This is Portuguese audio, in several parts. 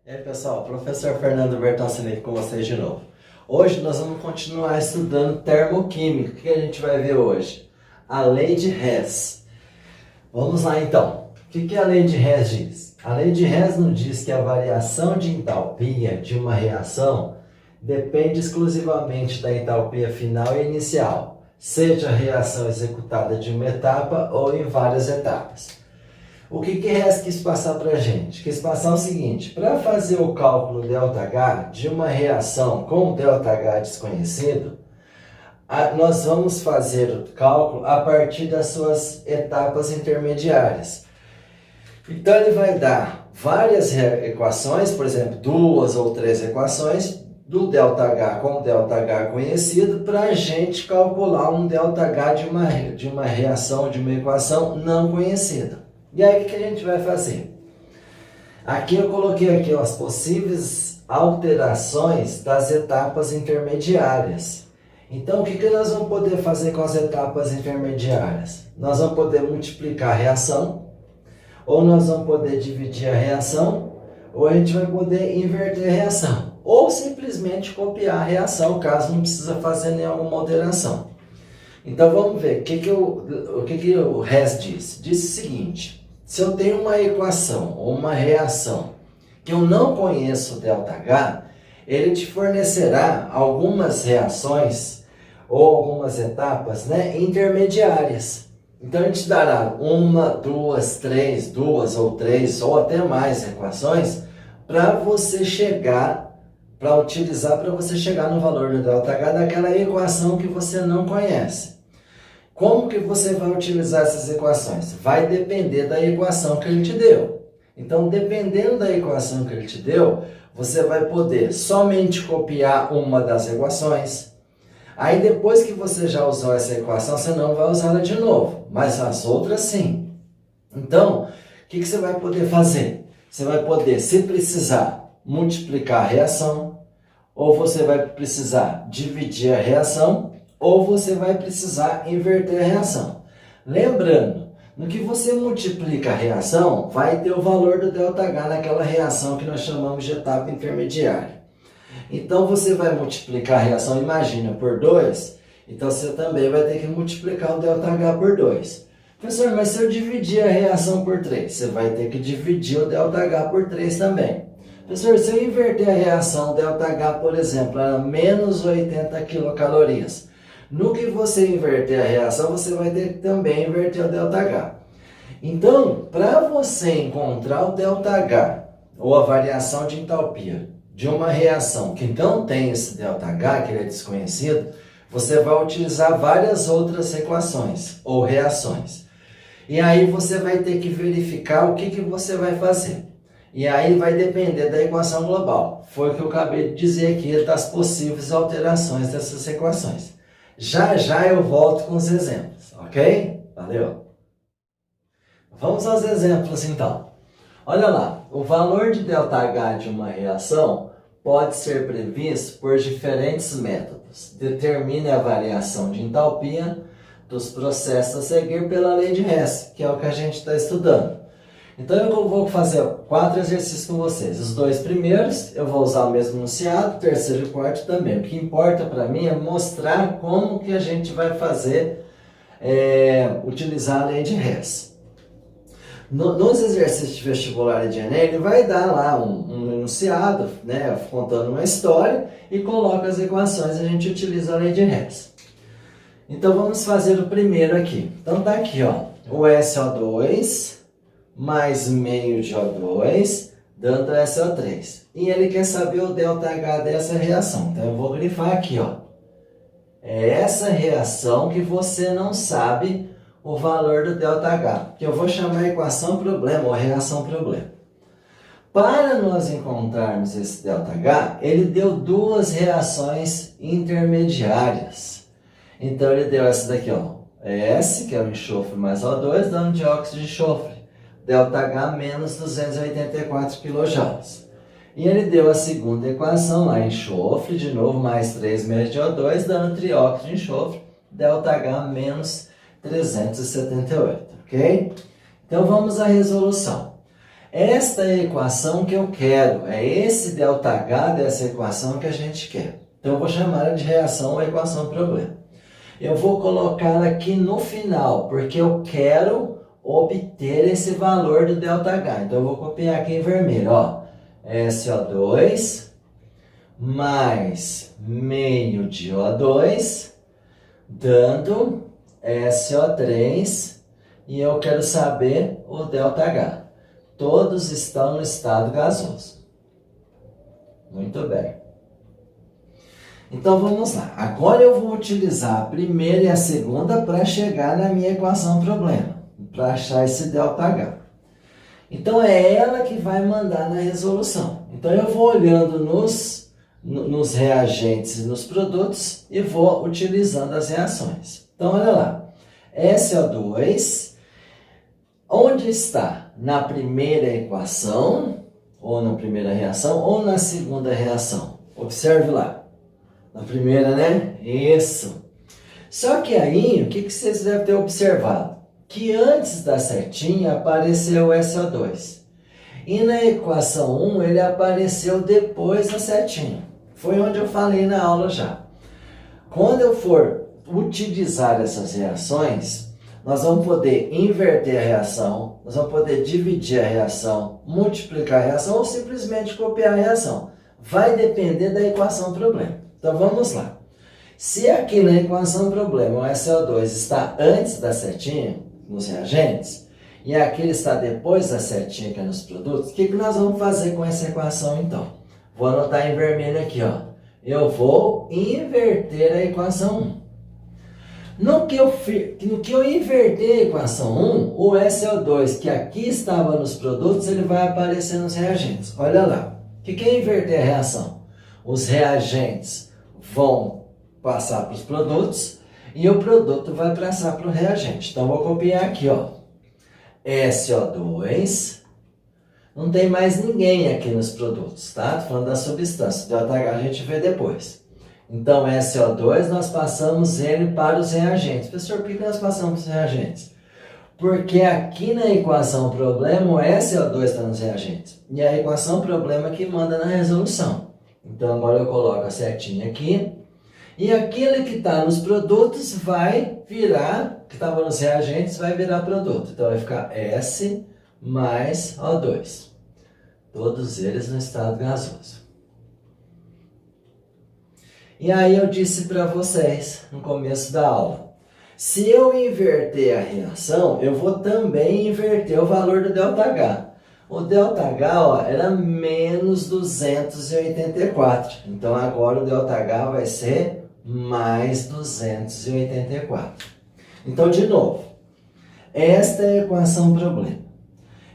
E aí pessoal, professor Fernando Bertoncini aqui com vocês de novo. Hoje nós vamos continuar estudando termoquímica. O que a gente vai ver hoje? A lei de Hess. Vamos lá então. O que a lei de Hess diz? A lei de Hess nos diz que a variação de entalpia de uma reação depende exclusivamente da entalpia final e inicial, seja a reação executada de uma etapa ou em várias etapas. O que Hess quis passar para a gente? Quis passar o seguinte: para fazer o cálculo ΔH de uma reação com ΔH desconhecido, nós vamos fazer o cálculo a partir das suas etapas intermediárias. Então ele vai dar várias equações, por exemplo, 2 ou 3 equações do ΔH com ΔH conhecido para a gente calcular um ΔH de uma reação, de uma equação não conhecida. E aí o que a gente vai fazer? Aqui eu coloquei aqui as possíveis alterações das etapas intermediárias. Então o que nós vamos poder fazer com as etapas intermediárias? Nós vamos poder multiplicar a reação, ou nós vamos poder dividir a reação, ou a gente vai poder inverter a reação, ou simplesmente copiar a reação, caso não precisa fazer nenhuma alteração. Então vamos ver o que o Hess diz. Diz o seguinte: se eu tenho uma equação ou uma reação que eu não conheço o ΔH, ele te fornecerá algumas reações ou algumas etapas, intermediárias. Então ele te dará uma, duas, três, duas ou três ou até mais equações para você chegar, para utilizar para você chegar no valor do ΔH daquela equação que você não conhece. Como que você vai utilizar essas equações? Vai depender da equação que ele te deu. Então, dependendo da equação que ele te deu, você vai poder somente copiar uma das equações. Aí, depois que você já usou essa equação, você não vai usá-la de novo, mas as outras sim. Então, o que você vai poder fazer? Você vai poder, se precisar, multiplicar a reação, ou você vai precisar dividir a reação, ou você vai precisar inverter a reação. Lembrando, no que você multiplica a reação, vai ter o valor do ΔH naquela reação que nós chamamos de etapa intermediária. Então, você vai multiplicar a reação, imagina, por 2, então você também vai ter que multiplicar o ΔH por 2. Professor, mas se eu dividir a reação por 3, você vai ter que dividir o ΔH por 3 também. Professor, se eu inverter a reação, ΔH, por exemplo, era menos 80 quilocalorias. No que você inverter a reação, você vai ter que também inverter o ΔH. Então, para você encontrar o ΔH, ou a variação de entalpia, de uma reação que não tem esse ΔH, que ele é desconhecido, você vai utilizar várias outras equações, ou reações. E aí você vai ter que verificar o que você vai fazer. E aí vai depender da equação global. Foi o que eu acabei de dizer aqui, das possíveis alterações dessas equações. Já já eu volto com os exemplos, ok? Valeu! Vamos aos exemplos então. Olha lá, o valor de ΔH de uma reação pode ser previsto por diferentes métodos. Determine a variação de entalpia dos processos a seguir pela lei de Hess, que é o que a gente está estudando. Então eu vou fazer 4 exercícios com vocês. Os 2 primeiros eu vou usar o mesmo enunciado, o terceiro e o quarto também. O que importa para mim é mostrar como que a gente vai fazer, utilizar a lei de Hess. Nos exercícios de vestibular de Enem, ele vai dar lá um enunciado, contando uma história e coloca as equações, a gente utiliza a lei de Hess. Então vamos fazer o primeiro aqui. Então tá aqui, ó, o SO2 mais meio de O2, dando SO3. E ele quer saber o ΔH dessa reação. Então eu vou grifar aqui, ó. É essa reação que você não sabe o valor do ΔH, que eu vou chamar a equação problema ou reação problema. Para nós encontrarmos esse ΔH, ele deu 2 reações intermediárias. Então ele deu essa daqui, ó, S, que é o enxofre mais O2, dando dióxido de enxofre. ΔH menos 284 kJ. E ele deu a segunda equação lá, enxofre, de novo, mais 3 meses de O2, dando trióxido de enxofre, ΔH menos 378, ok? Então vamos à resolução. Esta é a equação que eu quero, é esse ΔH dessa equação que a gente quer. Então eu vou chamar ela de reação ou equação problema. Eu vou colocar aqui no final, porque eu quero obter esse valor do ΔH. Então eu vou copiar aqui em vermelho, ó. SO2 mais meio de O2, dando SO3, e eu quero saber o ΔH. Todos estão no estado gasoso. Muito bem. Então vamos lá. Agora eu vou utilizar a primeira e a segunda para chegar na minha equação problema, para achar esse ΔH. Então é ela que vai mandar na resolução. Então eu vou olhando nos reagentes e nos produtos e vou utilizando as reações. Então olha lá. SO2, onde está? Na primeira equação, ou na primeira reação, ou na segunda reação? Observe lá. Na primeira, né? Isso. Só que aí, o que vocês devem ter observado? Que antes da setinha apareceu o SO2. E na equação 1 ele apareceu depois da setinha. Foi onde eu falei na aula já. Quando eu for utilizar essas reações, nós vamos poder inverter a reação, nós vamos poder dividir a reação, multiplicar a reação ou simplesmente copiar a reação. Vai depender da equação problema. Então vamos lá. Se aqui na equação problema o SO2 está antes da setinha, nos reagentes, e aqui ele está depois da setinha, que é nos produtos, o que nós vamos fazer com essa equação então? Vou anotar em vermelho aqui, ó. Eu vou inverter a equação 1. No que eu inverter a equação 1, o SO2, que aqui estava nos produtos, ele vai aparecer nos reagentes. Olha lá. O que é inverter a reação? Os reagentes vão passar para os produtos e o produto vai passar para o reagente. Então, vou copiar aqui, ó. SO2. Não tem mais ninguém aqui nos produtos, tá? Tô falando da substância. ΔH a gente vê depois. Então, SO2, nós passamos ele para os reagentes. Professor, por que nós passamos para os reagentes? Porque aqui na equação problema, o SO2 está nos reagentes. E a equação problema que manda na resolução. Então, agora eu coloco a setinha aqui. E aquele que está nos produtos vai virar, que estava nos reagentes, vai virar produto. Então, vai ficar S mais O2. Todos eles no estado gasoso. E aí eu disse para vocês no começo da aula, se eu inverter a reação, eu vou também inverter o valor do ΔH. O ΔH ó, era menos 284, então agora o ΔH vai ser mais 284. Então, de novo, esta é a equação problema.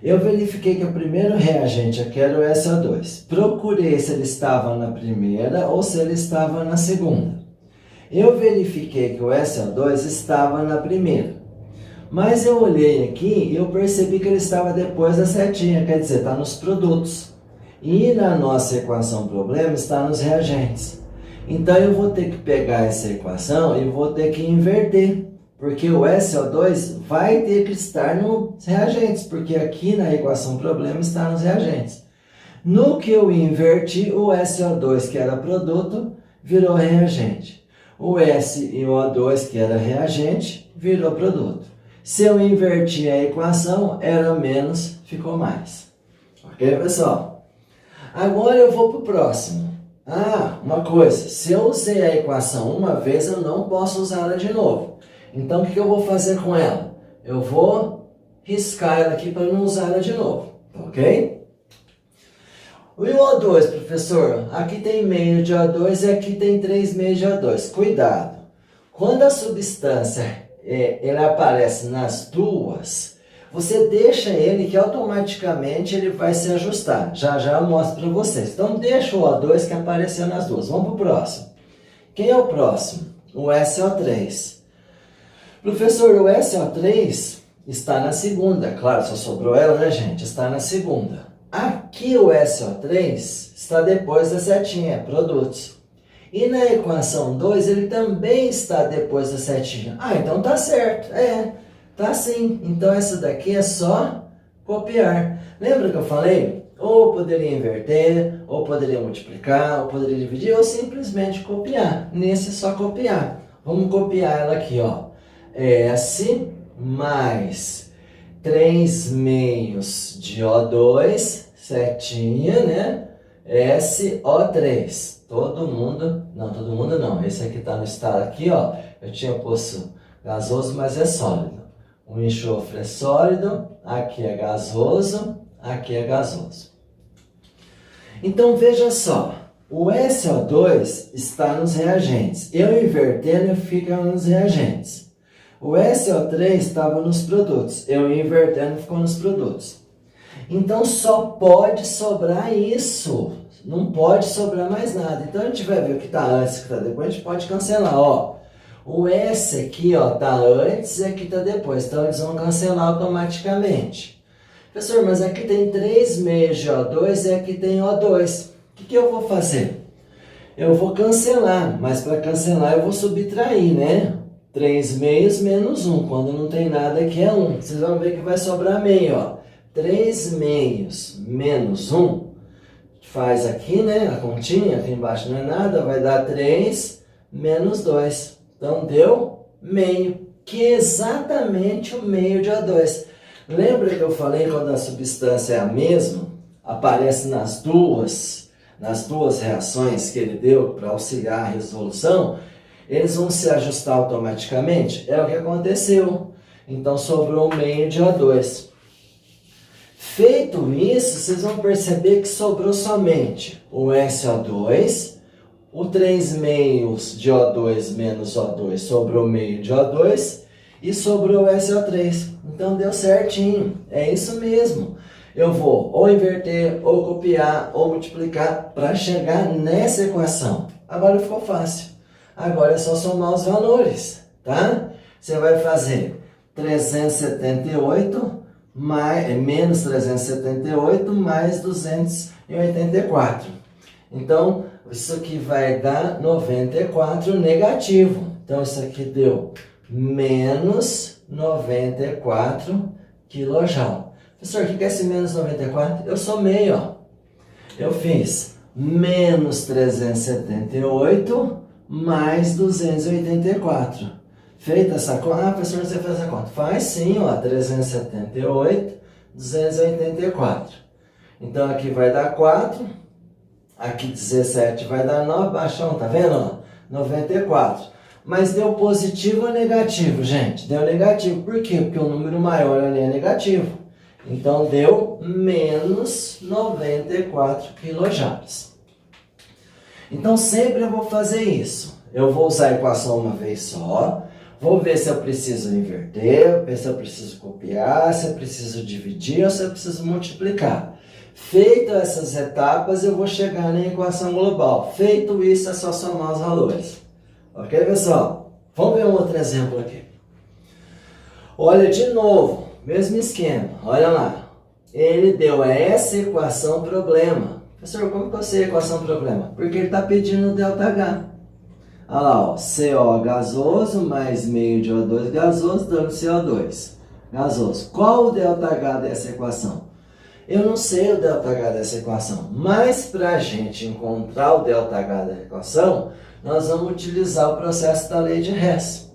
Eu verifiquei que o primeiro reagente aqui era o SO2. Procurei se ele estava na primeira ou se ele estava na segunda. Eu verifiquei que o SO2 estava na primeira. Mas eu olhei aqui e eu percebi que ele estava depois da setinha, quer dizer, está nos produtos. E na nossa equação problema está nos reagentes. Então eu vou ter que pegar essa equação e vou ter que inverter. Porque o SO2 vai ter que estar nos reagentes, porque aqui na equação problema está nos reagentes. No que eu inverti, o SO2, que era produto, virou reagente. O S e o O2, que era reagente, virou produto. Se eu invertir a equação, era menos, ficou mais. Ok, pessoal? Agora eu vou para o próximo. Ah, uma coisa, se eu usei a equação uma vez, eu não posso usá-la de novo. Então, o que eu vou fazer com ela? Eu vou riscar ela aqui para não usar ela de novo, ok? O O2, professor, aqui tem meio de O2 e aqui tem 3 meios de O2. Cuidado! Quando a substância ele aparece nas duas, você deixa ele que automaticamente ele vai se ajustar. Já já eu mostro para vocês. Então, deixa o O2 que apareceu nas duas. Vamos para o próximo. Quem é o próximo? O SO3. Professor, o SO3 está na segunda. Claro, só sobrou ela, né, gente? Está na segunda. Aqui o SO3 está depois da setinha, produtos. E na equação 2, ele também está depois da setinha. Ah, então tá certo. Tá sim. Então essa daqui é só copiar. Lembra que eu falei? Ou poderia inverter, ou poderia multiplicar, ou poderia dividir, ou simplesmente copiar. Nesse é só copiar. Vamos copiar ela aqui, ó. S mais 3 meios de O2, setinha, né? SO3. Todo mundo não. Esse aqui tá no estado aqui, ó. Eu tinha posto gasoso, mas é sólido. O enxofre é sólido, aqui é gasoso, aqui é gasoso. Então veja só, o SO2 está nos reagentes. Eu invertendo fica nos reagentes. O SO3 estava nos produtos. Eu invertendo ficou nos produtos. Então só pode sobrar isso. Não pode sobrar mais nada. Então a gente vai ver o que está antes e o que está depois. A gente pode cancelar, ó. O S aqui, ó, tá antes e aqui tá depois. Então eles vão cancelar automaticamente. Professor, mas aqui tem 3 meios de O2 e aqui tem O2. O que eu vou fazer? Eu vou cancelar, mas para cancelar eu vou subtrair, né? 3 meios menos 1. Quando não tem nada aqui é 1. Vocês vão ver que vai sobrar meio, ó. 3 meios menos 1. Faz aqui, né? A continha, aqui embaixo não é nada. Vai dar 3 menos 2. Então deu meio, que é exatamente o meio de O2. Lembra que eu falei quando a substância é a mesma? Aparece nas duas reações que ele deu para auxiliar a resolução, eles vão se ajustar automaticamente? É o que aconteceu. Então sobrou meio de O2. Feito isso, vocês vão perceber que sobrou somente o SO2, o 3 meios de O2 menos O2 sobrou meio de O2 e sobrou o SO3. Então deu certinho, é isso mesmo. Eu vou ou inverter, ou copiar, ou multiplicar para chegar nessa equação. Agora ficou fácil. Agora é só somar os valores, tá? Você vai fazer 378 menos 378 mais 284. Então, isso aqui vai dar 94 negativo. Então, isso aqui deu menos 94 kJ. Professor, o que é esse menos 94? Eu somei, ó. Eu fiz menos 378 mais 284. Feita essa conta, professor, você fez a conta? Faz sim, ó, 378, 284. Então, aqui vai dar 4, aqui 17 vai dar 9, baixão, tá vendo, ó? 94. Mas deu positivo ou negativo, gente? Deu negativo. Por quê? Porque o número maior ali é negativo. Então, deu menos 94 kJ. Então, sempre eu vou fazer isso. Eu vou usar a equação uma vez só. Vou ver se eu preciso inverter, ver se eu preciso copiar, se eu preciso dividir ou se eu preciso multiplicar. Feito essas etapas, eu vou chegar na equação global. Feito isso, é só somar os valores. Ok, pessoal? Vamos ver um outro exemplo aqui. Olha de novo, mesmo esquema. Olha lá. Ele deu essa equação problema. Professor, como que eu sei a equação problema? Porque ele está pedindo o ΔH. Olha lá, ó, CO gasoso mais meio de O2 gasoso dando CO2 gasoso. Qual o ΔH dessa equação? Eu não sei o ΔH dessa equação, mas para a gente encontrar o ΔH da equação, nós vamos utilizar o processo da lei de Hess.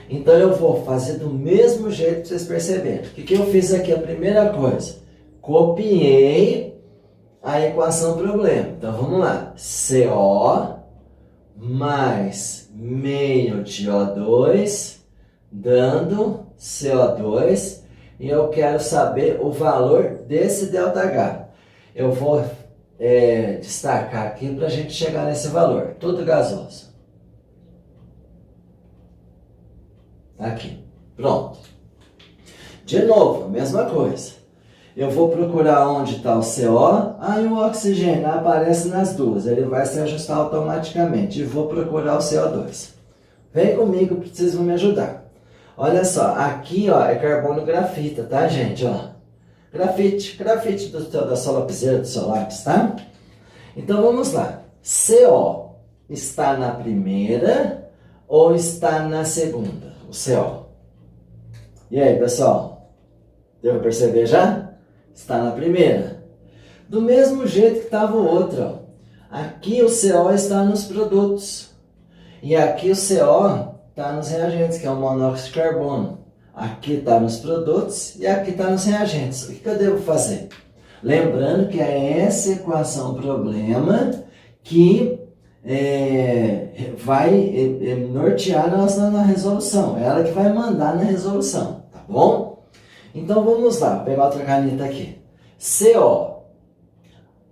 Então eu vou fazer do mesmo jeito para vocês perceberem. O que eu fiz aqui? A primeira coisa, copiei a equação problema. Então vamos lá, CO mais meio de O2 dando CO2 e eu quero saber o valor desse ΔH. Eu vou destacar aqui para a gente chegar nesse valor, tudo gasoso. Aqui, pronto. De novo, a mesma coisa. Eu vou procurar onde está o CO, aí o oxigênio aparece nas duas, ele vai se ajustar automaticamente. E vou procurar o CO2. Vem comigo, vocês vão me ajudar. Olha só, aqui ó, é carbono grafita, tá gente? Ó, grafite da sua lapiseira, do seu lápis, tá? Então vamos lá. CO está na primeira ou está na segunda? O CO. E aí, pessoal? Deu para perceber já? Está na primeira. Do mesmo jeito que estava o outro, ó. Aqui o CO está nos produtos. E aqui o CO está nos reagentes, que é o monóxido de carbono. Aqui está nos produtos e aqui está nos reagentes. O que eu devo fazer? Lembrando que é essa equação problema que vai nortear na resolução. É ela que vai mandar na resolução, tá bom? Então vamos lá, vou pegar outra caneta aqui. CO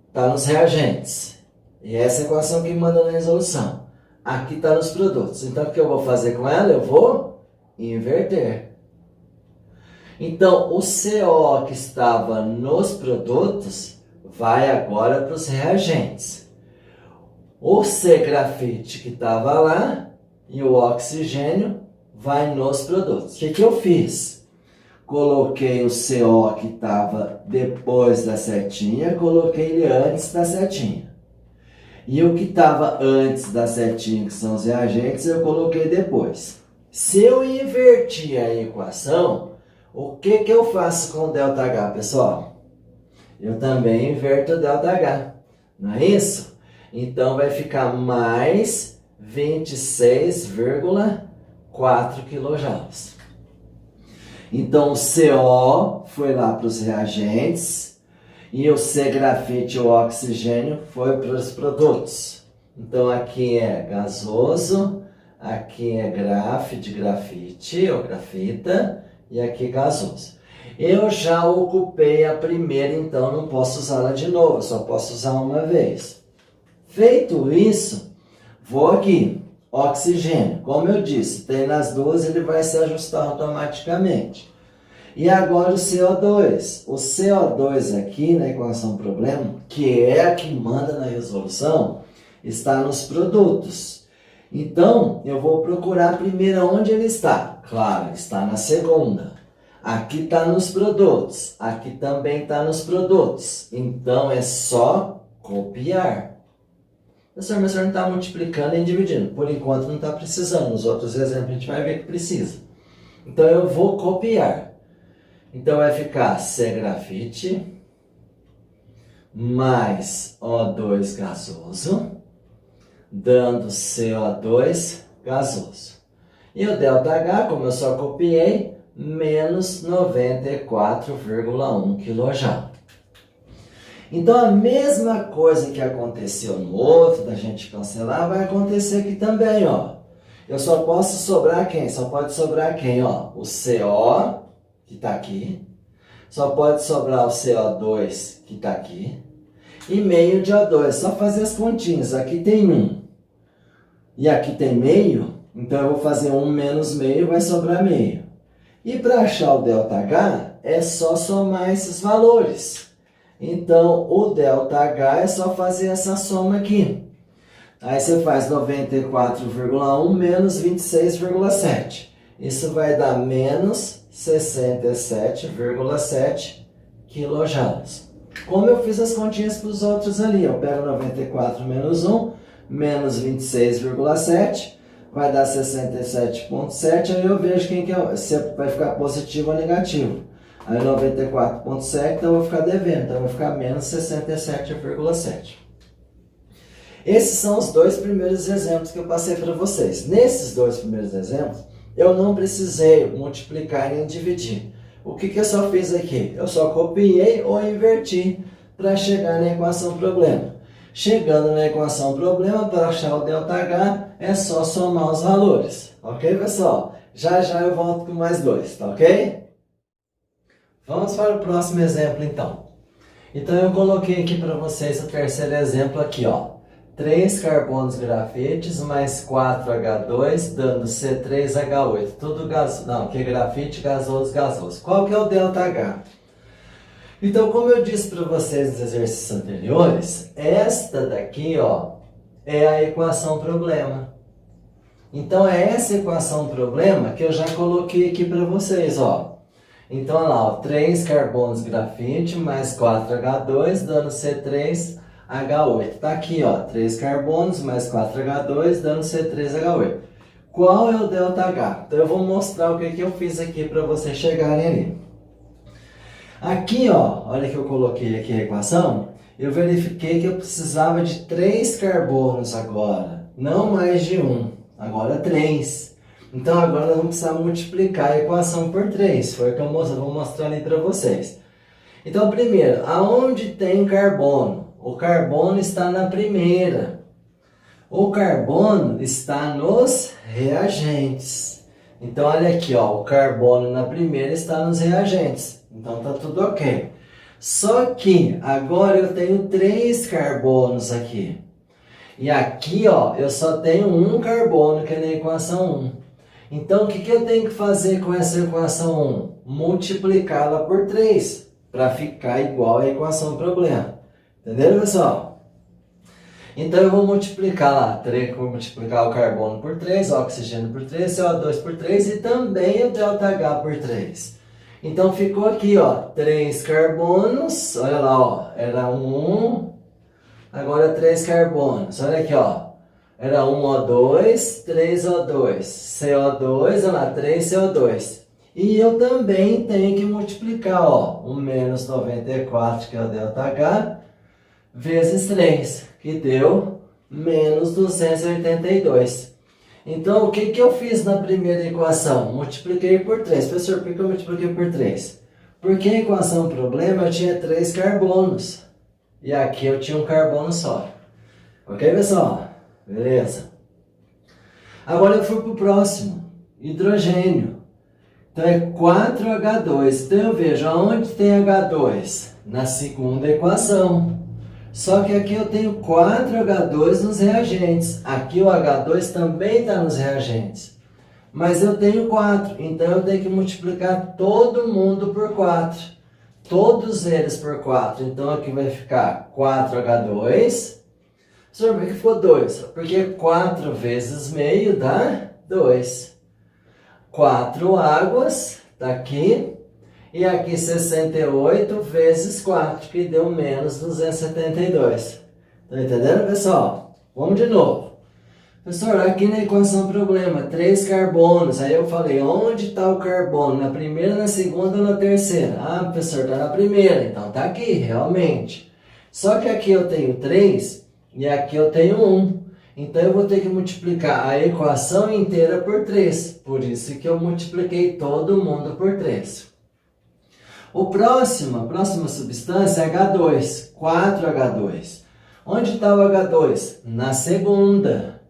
está nos reagentes. E essa é a equação que manda na resolução. Aqui está nos produtos. Então o que eu vou fazer com ela? Eu vou inverter. Então, o CO que estava nos produtos vai agora para os reagentes. O C-grafite que estava lá e o oxigênio vai nos produtos. O que eu fiz? Coloquei o CO que estava depois da setinha, coloquei ele antes da setinha. E o que estava antes da setinha, que são os reagentes, eu coloquei depois. Se eu invertir a equação, o que eu faço com o ΔH, pessoal? Eu também inverto o ΔH, não é isso? Então vai ficar mais 26,4 kJ. Então o CO foi lá para os reagentes e o C-grafite, o oxigênio, foi para os produtos. Então aqui é gasoso, aqui é grafite ou grafita, e aqui gasoso. Eu já ocupei a primeira, então não posso usá-la de novo, só posso usar uma vez. Feito isso, vou aqui, oxigênio. Como eu disse, tem nas duas, ele vai se ajustar automaticamente. E agora o CO2. O CO2 aqui na equação problema, que é a que manda na resolução, está nos produtos. Então, eu vou procurar primeiro onde ele está. Claro, está na segunda. Aqui está nos produtos. Aqui também está nos produtos. Então, é só copiar. Professor, mas o senhor não está multiplicando e dividindo. Por enquanto, não está precisando. Nos outros exemplos, a gente vai ver que precisa. Então, eu vou copiar. Então, vai ficar C-grafite mais O2 gasoso, dando CO2 gasoso. E o ΔH, como eu só copiei, menos 94,1 kJ. Então, a mesma coisa que aconteceu no outro, da gente cancelar, vai acontecer aqui também, ó. Eu só posso sobrar quem? Só pode sobrar quem, ó? O CO, que está aqui. Só pode sobrar o CO2, que está aqui. E meio de O2. Só fazer as continhas. Aqui tem 1. E aqui tem meio. Então, eu vou fazer 1 menos meio, vai sobrar meio. E para achar o ΔH, é só somar esses valores. Então, o ΔH é só fazer essa soma aqui. Aí você faz 94,1 menos 26,7. Isso vai dar menos 67,7 kJ. Como eu fiz as continhas para os outros ali, eu pego 94 menos 1, menos 26,7, vai dar 67,7, aí eu vejo quem que é, se vai ficar positivo ou negativo. Aí 94,7, então eu vou ficar devendo, então vai ficar menos 67,7. Esses são os dois primeiros exemplos que eu passei para vocês. Nesses dois primeiros exemplos, eu não precisei multiplicar nem dividir. O que eu só fiz aqui? Eu só copiei ou inverti para chegar na equação problema. Chegando na equação problema, para achar o ΔH, é só somar os valores. Ok, pessoal? Já já eu volto com mais dois, tá ok? Vamos para o próximo exemplo, então. Então, eu coloquei aqui para vocês o terceiro exemplo aqui, ó. 3 carbonos grafites mais 4H2 dando C3H8. Tudo gasoso. Não, que é grafite, gasoso, gasoso. Qual que é o ΔH? Então, como eu disse para vocês nos exercícios anteriores, esta daqui, ó, é a equação problema. Então, é essa equação problema que eu já coloquei aqui para vocês, ó. Então, olha lá, ó, 3 carbonos grafite mais 4H2 dando C3H8. Tá aqui, ó, 3 carbonos mais 4H2 dando C3H8. Qual é o ΔH? Então, eu vou mostrar o que eu fiz aqui para vocês chegarem ali. Aqui, ó, olha que eu coloquei aqui a equação, eu verifiquei que eu precisava de 3 carbonos agora, não mais de 1, agora 3. Então agora nós vamos precisar multiplicar a equação por 3, foi o que eu vou mostrar ali para vocês. Então primeiro, aonde tem carbono? O carbono está na primeira. O carbono está nos reagentes. Então olha aqui, ó, o carbono na primeira está nos reagentes. Então tá tudo ok. Só que agora eu tenho 3 carbonos aqui. E aqui, ó, eu só tenho um carbono, que é na equação 1. Então o que eu tenho que fazer com essa equação 1? Multiplicá-la por 3, para ficar igual à equação problema. Entenderam, pessoal? Então eu vou multiplicar lá, vou multiplicar o carbono por 3, o oxigênio por 3, CO2 por 3 e também o ΔH por 3. Então ficou aqui, ó, 3 carbonos, olha lá, ó, era 1, agora 3 carbonos, olha aqui, ó, era 1O2, 3O2, CO2, olha lá, 3 CO2. E eu também tenho que multiplicar, ó, o menos 94, que é o ΔH, vezes 3, que deu menos 282. Então, o que eu fiz na primeira equação? Multipliquei por 3. Professor, por que eu multipliquei por 3? Porque a equação problema eu tinha 3 carbonos. E aqui eu tinha um carbono só. Ok, pessoal? Beleza. Agora eu fui para o próximo. Hidrogênio. Então é 4H2. Então eu vejo aonde tem H2? Na segunda equação. Só que aqui eu tenho 4H2 nos reagentes. Aqui o H2 também está nos reagentes. Mas eu tenho 4. Então eu tenho que multiplicar todo mundo por 4. Todos eles por 4. Então aqui vai ficar 4H2. Senhor, por que ficou 2? Porque 4 vezes meio dá 2. 4 águas, está aqui. E aqui 68 vezes 4, que deu menos 272. Estão entendendo, pessoal? Vamos de novo. Professor, aqui na equação problema, 3 carbonos. Aí eu falei, onde está o carbono? Na primeira, na segunda ou na terceira? Ah, professor, está na primeira. Então está aqui, realmente. Só que aqui eu tenho 3 e aqui eu tenho 1. Então eu vou ter que multiplicar a equação inteira por 3. Por isso que eu multipliquei todo mundo por 3. A próxima substância é H2, 4H2. Onde está o H2? Na segunda.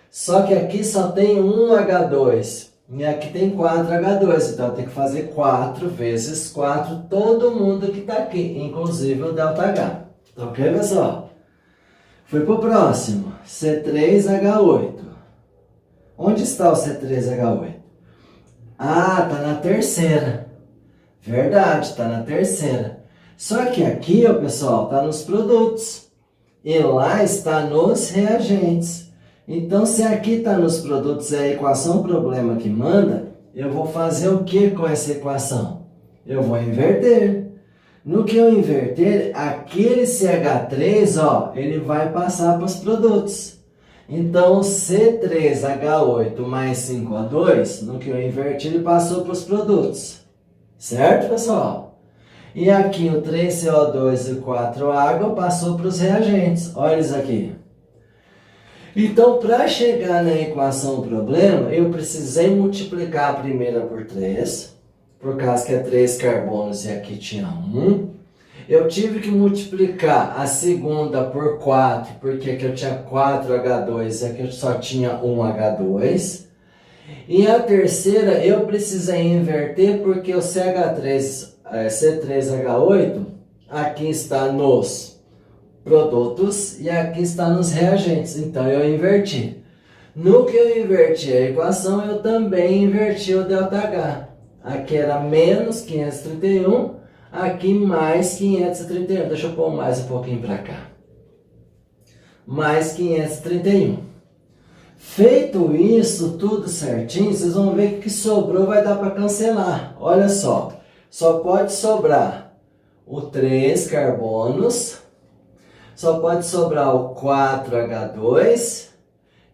Só que aqui só tem um H2 e aqui tem 4H2. Então eu tenho que fazer 4 vezes 4 todo mundo que está aqui, inclusive o ΔH. Ok, pessoal? Fui para o próximo, C3H8. Onde está o C3H8? Ah, está na terceira. Verdade, está na terceira. Só que aqui, ó, pessoal, está nos produtos. E lá está nos reagentes. Então, se aqui está nos produtos é a equação problema que manda, eu vou fazer o que com essa equação? Eu vou inverter. No que eu inverter, aquele CH3, ó, ele vai passar para os produtos. Então, C3H8 mais 5O2, no que eu inverti, ele passou para os produtos. Certo, pessoal? E aqui o 3CO2 e 4 água passou para os reagentes. Olha eles aqui. Então, para chegar na equação problema, eu precisei multiplicar a primeira por 3, por causa que é 3 carbonos e aqui tinha 1. Eu tive que multiplicar a segunda por 4, porque aqui eu tinha 4H2 e aqui eu só tinha 1H2. E a terceira eu precisei inverter porque o C3H8 aqui está nos produtos e aqui está nos reagentes. Então eu inverti. No que eu inverti a equação, eu também inverti o ΔH. Aqui era menos 531, aqui mais 531. Deixa eu pôr mais um pouquinho para cá. Mais 531. Feito isso, tudo certinho, vocês vão ver que o que sobrou vai dar para cancelar. Olha só, só pode sobrar o 3 carbonos, só pode sobrar o 4H2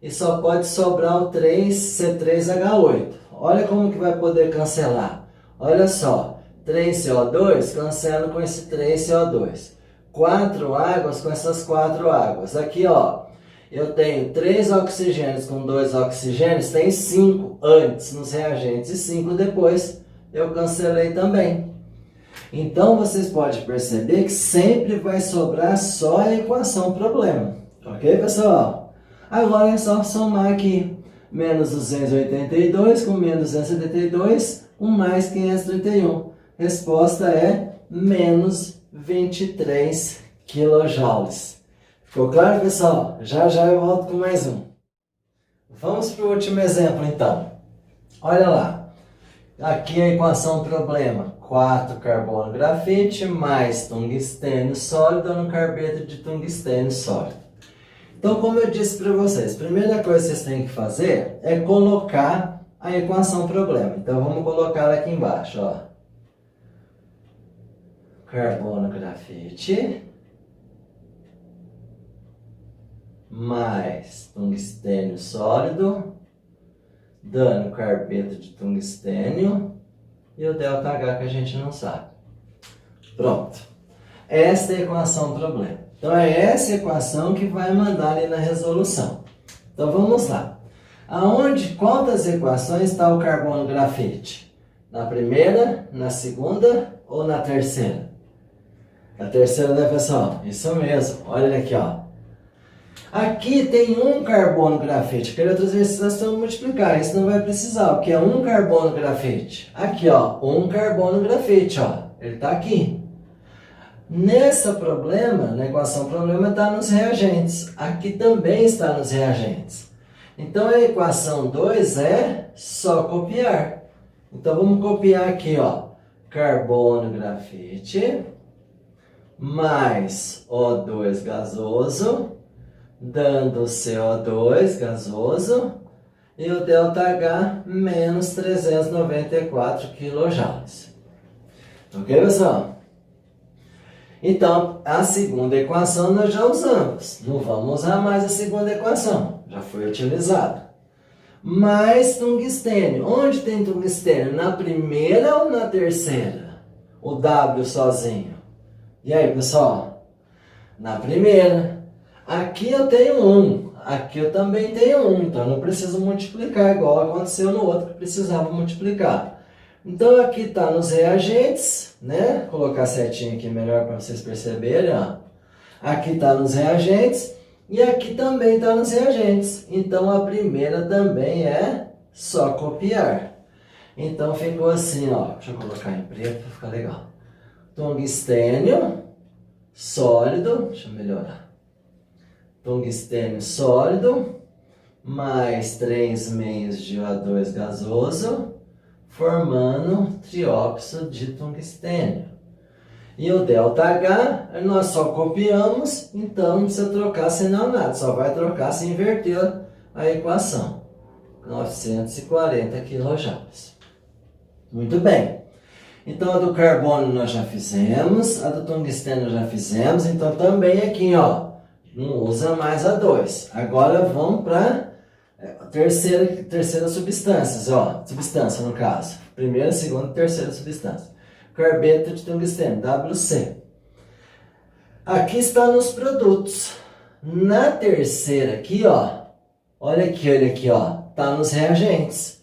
e só pode sobrar o C3H8. Olha como que vai poder cancelar. Olha só, 3CO2, cancelo com esse 3CO2. 4 águas com essas 4 águas. Aqui, ó, eu tenho 3 oxigênios com 2 oxigênios, tem 5 antes nos reagentes e 5 depois. Eu cancelei também. Então, vocês podem perceber que sempre vai sobrar só a equação problema. Ok, pessoal? Agora é só somar aqui. Menos 282 com menos 272 com mais 531. Resposta é menos 23 kJ. Ficou claro, pessoal? Já já eu volto com mais um. Vamos para o último exemplo, então. Olha lá. Aqui a equação problema. 4 carbono grafite mais tungstênio sólido no carbeto de tungstênio sólido. Então, como eu disse para vocês, a primeira coisa que vocês têm que fazer é colocar a equação problema. Então, vamos colocar aqui embaixo, ó. Carbono grafite mais tungstênio sólido dando carbeto de tungstênio e o ΔH que a gente não sabe. Pronto. Esta é a equação problema. Então, é essa equação que vai mandar ali na resolução. Então, vamos lá. Qual das equações está o carbono grafite? Na primeira, na segunda ou na terceira? Na terceira, né, pessoal? Isso mesmo. Olha aqui, ó. Aqui tem um carbono grafite. Aquele outro exercício nós vamos multiplicar. Isso não vai precisar, porque é um carbono grafite. Aqui, ó. Um carbono grafite, ó. Ele está aqui. Nessa problema, na equação problema, está nos reagentes. Aqui também está nos reagentes. Então, a equação 2 é só copiar. Então, vamos copiar aqui, ó. Carbono grafite mais O2 gasoso, dando CO2 gasoso, e o ΔH menos 394 kJ. Ok, pessoal? Então, a segunda equação nós já usamos. Não vamos usar mais a segunda equação. Já foi utilizada. Mais tungstênio. Onde tem tungstênio? Na primeira ou na terceira? O W sozinho. E aí, pessoal? Na primeira. Aqui eu tenho 1. Aqui eu também tenho 1. Então, eu não preciso multiplicar igual aconteceu no outro que precisava multiplicar. Então, aqui está nos reagentes, né? Vou colocar setinho aqui melhor para vocês perceberem, ó. Aqui está nos reagentes e aqui também está nos reagentes. Então, a primeira também é só copiar. Então, ficou assim, ó. Deixa eu colocar em preto para ficar legal. Tungstênio sólido, deixa eu melhorar. Tungstênio sólido mais 3 meios de O2 gasoso, formando trióxido de tungstênio. E o ΔH, nós só copiamos, então não precisa trocar sinal nada, só vai trocar se inverter a equação. 940 kJ. Muito bem. Então, a do carbono nós já fizemos, a do tungstênio já fizemos, então também aqui, ó, não usa mais a 2. Agora vamos para a terceira substância, ó, substância no caso. Primeira, segunda e terceira substância. Carbeto de tungstênio, WC. Aqui está nos produtos. Na terceira aqui, ó, olha aqui, ó, tá nos reagentes.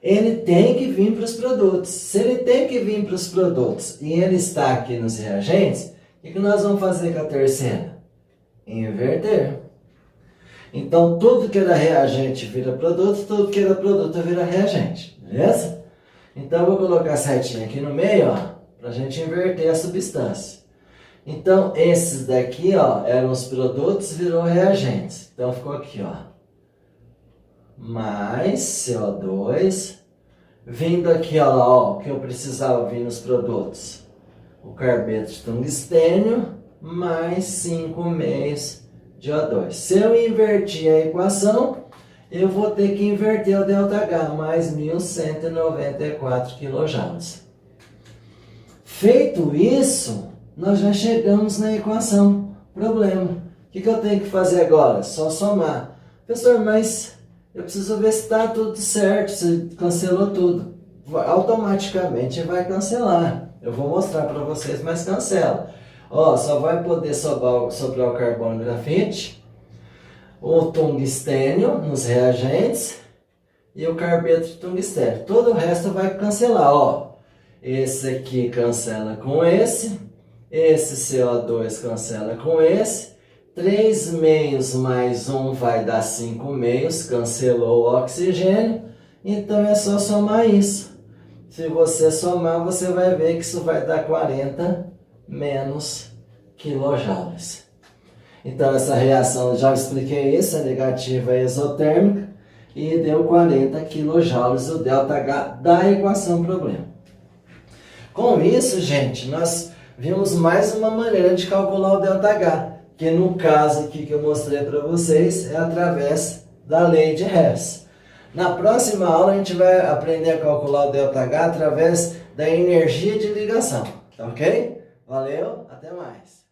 Ele tem que vir para os produtos. Se ele tem que vir para os produtos e ele está aqui nos reagentes, o que nós vamos fazer com a terceira? Inverter. Então, tudo que era reagente vira produto, tudo que era produto vira reagente. Beleza? Então, eu vou colocar a setinha aqui no meio, ó, para a gente inverter a substância. Então, esses daqui, ó, eram os produtos, virou reagentes. Então, ficou aqui, ó. Mais CO2. Vindo aqui, ó, o que eu precisava vir nos produtos. O carbeto de tungstênio, mais 5 meios de O2. Se eu invertir a equação, eu vou ter que inverter o ΔH, mais 1194 kJ. Feito isso, nós já chegamos na equação problema. O que eu tenho que fazer agora? Só somar. Professor, mas eu preciso ver se está tudo certo, se cancelou tudo. Automaticamente vai cancelar. Eu vou mostrar para vocês, mas cancela. Ó, só vai poder sobrar o carbono grafite, o tungstênio nos reagentes e o carbeto de tungstênio. Todo o resto vai cancelar, ó. Esse aqui cancela com esse CO2 cancela com esse. 3 meios mais 1 vai dar 5 meios, cancelou o oxigênio. Então é só somar isso. Se você somar, você vai ver que isso vai dar 40 menos quilojoules. Então essa reação, já expliquei isso, é negativa e exotérmica, e deu 40 quilojoules, o ΔH da equação problema. Com isso, gente, nós vimos mais uma maneira de calcular o ΔH, que no caso aqui que eu mostrei para vocês, é através da lei de Hess. Na próxima aula a gente vai aprender a calcular o ΔH através da energia de ligação, tá ok? Valeu, até mais!